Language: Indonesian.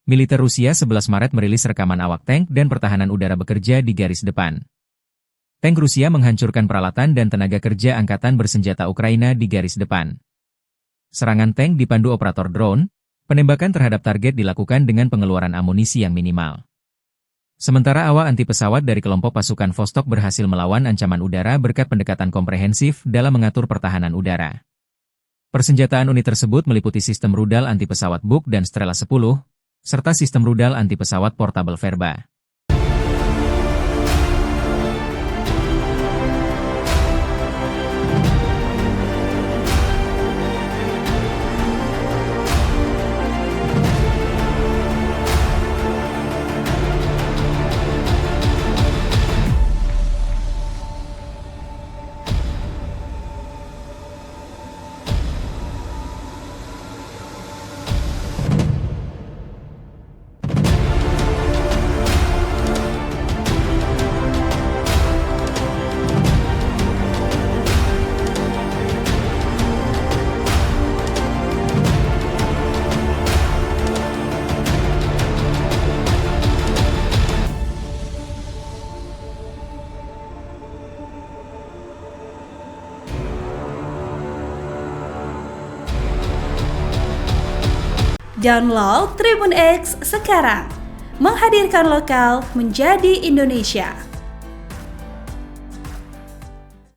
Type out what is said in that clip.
Militer Rusia 11 Maret merilis rekaman awak tank dan pertahanan udara bekerja di garis depan. Tank Rusia menghancurkan peralatan dan tenaga kerja angkatan bersenjata Ukraina di garis depan. Serangan tank dipandu operator drone, penembakan terhadap target dilakukan dengan pengeluaran amunisi yang minimal. Sementara awak anti pesawat dari kelompok pasukan Vostok berhasil melawan ancaman udara berkat pendekatan komprehensif dalam mengatur pertahanan udara. Persenjataan unit tersebut meliputi sistem rudal anti pesawat Buk dan Strela 10, serta sistem rudal anti pesawat portable Verba. Download Tribun X sekarang, menghadirkan lokal menjadi Indonesia.